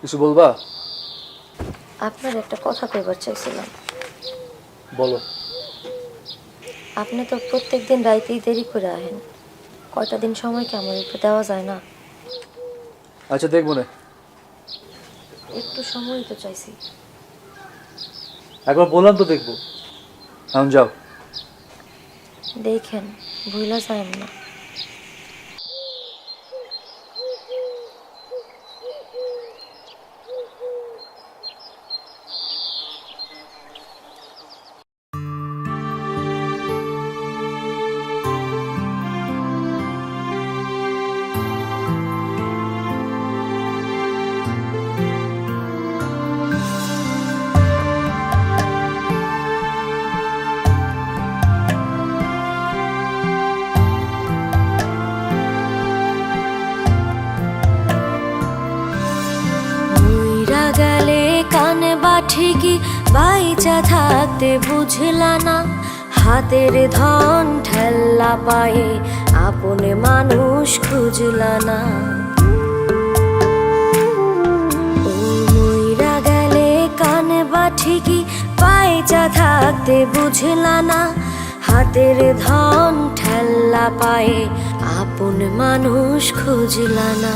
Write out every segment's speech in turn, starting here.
কিছু বলবা? আপনার একটা কথা কইবার চাইছিলাম। বলো। আপনি তো প্রত্যেকদিন রাইতেই দেরি করে আহেন, কয়টা দিন সময় কি আমার একটু দেওয়া যায় না? আচ্ছা, দেখবো না। একটু সময়ই তো চাইছি। একবার বললাম তো দেখবো। এখন যাও। দেখেন, ভুলা যায় না। মইরা গেলে কানে বা ঠিকই বাইচা থাকতে বুঝলা না, হাতের ধন ঠেল্লা পায়ে আপনে মানুষ খুঁজলা না। ও মইরা গেলে কানে বা ঠিকই বাইচা থাকতে বুঝলা না, হাতের ধন ঠেল্লা পায়ে আপন মানুষ খুঁজলা না।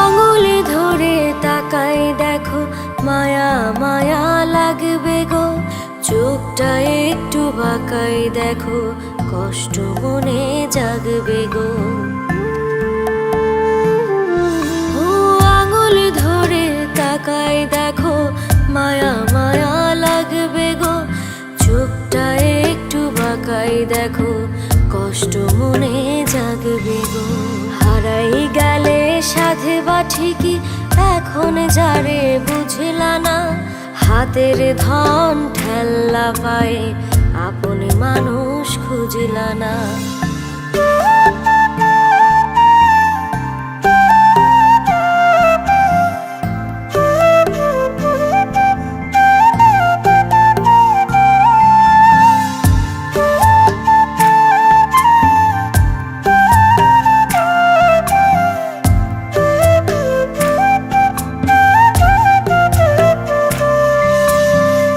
আঙুলে ধরে তাকাই দেখো, মায়া মায়া লাগবে গো, চোখটা একটু বাঁকাই দেখো, কষ্ট মনে জাগবে গো। ও আঙুল ধরে তাকাই দেখো, মায়া মায়া লাগবে গো, চোখটা একটু বাঁকাই দেখো, কষ্ট মনে জাগবে গো। হারাই গেলে সাধে বা ঠিকই এখন যারে বুঝলা না, হাতের ধন ঠেল্লা পায়ে আপন মানুষ খুঁজলা না।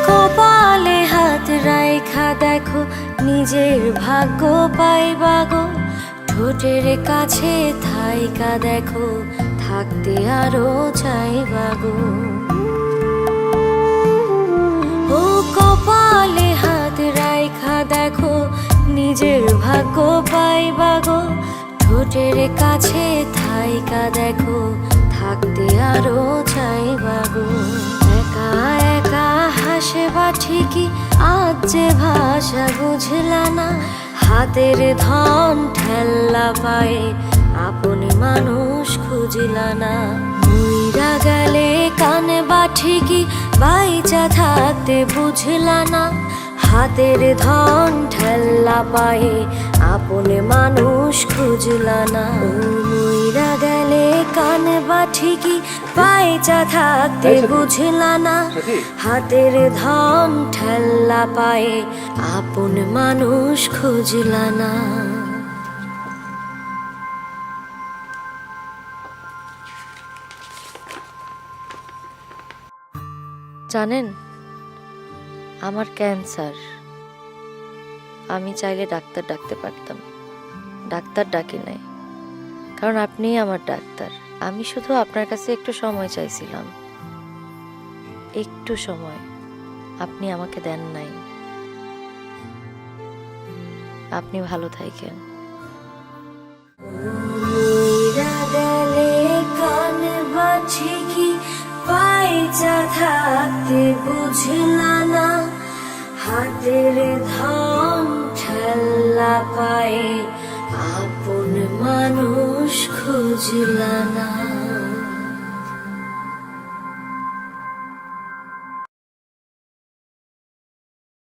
কপালে হাত রাইখা দেখো, নিজের ভাগ্য পাইবা গো, ঠোঁটের কাছে থাইকা দেখো, থাকতে আরো চাইবা গো। ও কপালে হাত রাইখা দেখো, নিজের ভাগ্য পাইবা গো, ঠোঁটের কাছে থাইকা দেখো, থাকতে আরো চাইবা গো। একা একা হাসে বা ঠিকই আজ যে ভাষা বুঝলা না, হাতের ধন ঠেল্লা পায়ে আপনি মানুষ খুঁজলা না। মইরা গেলে কানে বা ঠিকই বাইচা থাকতে বুঝলা না, হাতের ধন ঠেল্লা পায়ে আপনে মানুষ খুঁজলা না। ও মইরা গেলে কানে বা ঠিকই বাইচা থাকতে বুঝলা না, হাতের ধন ঠেল্লা পায়ে আপন মানুষ খুঁজলা না। জানেন, আমার ক্যান্সার। আমি চাইলে ডাক্তার ডাকতে পারতাম, ডাক্তার ডাকি নাই, কারণ আপনিই আমার ডাক্তার। আমি শুধু আপনার কাছে একটু সময় চাইছিলাম, একটু সময় আপনি আমাকে দেন নাই। আপনি ভালো থাকেন। বাইচা থাকতে বুঝলা না, হাতের ধন ঠেল্লা পায়ে আপন মানুষ খুঁজলা না।